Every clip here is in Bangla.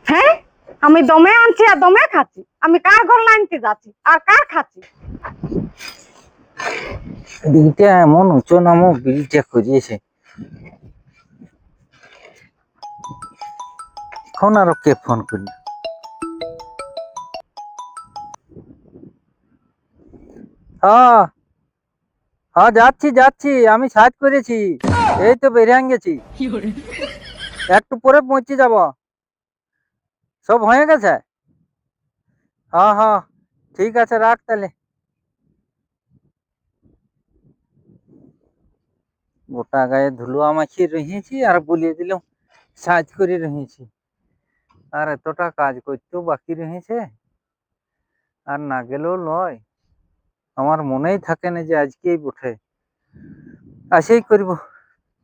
হ্যাঁ, আমি দমে আনছি আর দমে খাচ্ছি। আমি কার ঘর লাইনতে যাচ্ছি আর কার খাচ্ছি? বিলটা এমন উঁচু নামও বিলটা করিয়েছে। এখন আরো কে ফোন করি? হ্যাঁ হ্যাঁ, যাচ্ছি যাচ্ছি, আমি সাজ করেছি, এই তো বেরিয়ে গেছি, একটু পরে পৌঁছে যাব। সব হয়ে গেছে? হ্যাঁ হ্যাঁ, ঠিক আছে, রাখ তাহলে। গোটা গায়ে ধুলোয়া মাখিয়ে রহিয়েছি আর বলিয়ে দিলাম সাজ করে রহিয়েছি। আর এতটা কাজ করতেও বাকি রয়েছে, আর না গেলেও নয়। আমার মনেই থাকে না যে আজকেই বটে, আসেই করব।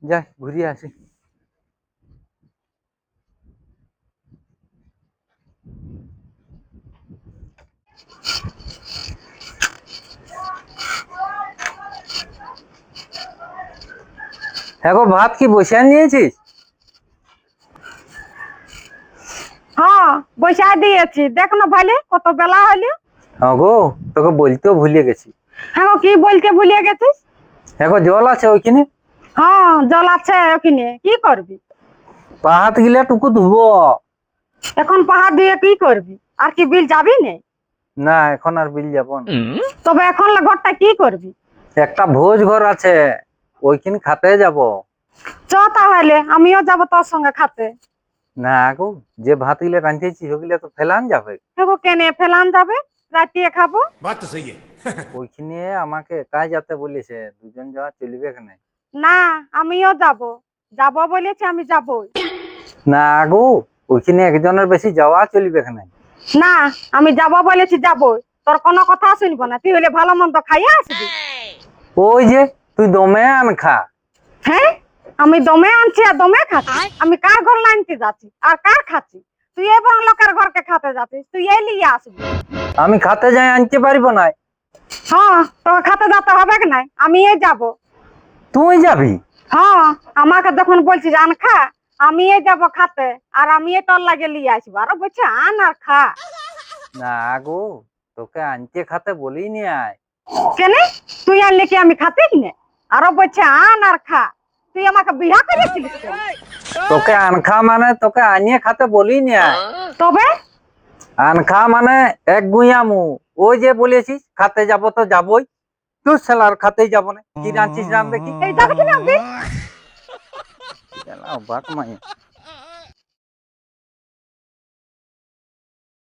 যাই ঘুরিয়ে আসি। হ্যাঁ গো, ভাত কি বসিয়ে নিয়েছিস? হ্যাঁ, বসা দিয়েছি। দেখ না ভাইলে কত বেলা হইলো। হ্যাঁ গো, তোকে বলতেও ভুলে গেছি। হ্যাঁ গো, কি বলতে ভুলিয়ে গেছিস? হ্যাঁ গো, জল আছে ওইখানে? হ্যাঁ, জল আছে ওখানে। কি করবি? পা হাত গিলা টুকু ধুবো। এখন পাহাড় দিয়ে কি করবি? আর কি বিল যাবি না? না, এখন আর বিল যাব না। তবে এখন ঘরটা কি করবি? একটা ভোজ ঘর আছে, ওইখানে খাতে যাব। চ তাহলে আমিও যাব তোর সঙ্গে খাতে। না গো, যে ভাত গিলা রাঁধেছি ওগুলা তো ফেলান যাবে। দেখো কেনে ফেলান যাবে? রাতিয়ে খাবো। बात तो सही है। ওইখানে আমাকে একাই যেতে বলেছে, দুজন যাওয়া চলবে এখানে। না, আমিও যাব। যাব বলেছি, আমি যাবই। না গো, ওইখানে একজনের বেশি যাওয়া চলবে এখানে। না, আমি যাব বলেছি, যাবই। তোর কোনো কথা শুনবো না। তুই হলে ভালো মন্দ খাইয়া আসবি। ওই যে তুই দমে আন খা। হ্যাঁ, আমি দমে আনছি আর দমে খাচ্ছি। আমি কার ঘর লাইনতে যাচ্ছি আর কার খাচ্ছি? তুই এবং লোকের ঘরকে খাতে যাচ্ছিস। তুই এই লিয়ে আসবি। আমি খাতে যাই আনতে পারিব না। হ্যাঁ, তোকে খাতে যেতে হবে কি নাই? আমি এই যাব। তুই যাবি? হ্যাঁ, আমাকে যখন বলছিস আন খা, আমি এই যাব খাতে। আর আমি তোর লাগে লিয়ে আসবো। আরো বলছে আন আর খা। না গো, তোকে আনতে খাতে বলিনি আয়। কেন? তুই আনলে কি আমি খাতে কিনে? আরো বলছে আন আর খা। তুই আমাকে বিয়া করেছিলিস কেন? তোকে আনখা মানে তোকে আনিয়ে খাতে বলিনি আয়। তবে আনখা মানে এক গুইয়া মু। ওই যে বলেছিস খাতে যাব তো যাবই। তুই শালার খাতেই যাব না, কি রাঁধছিস রান দেখি। এই যাবে কিনা? বাক মাই।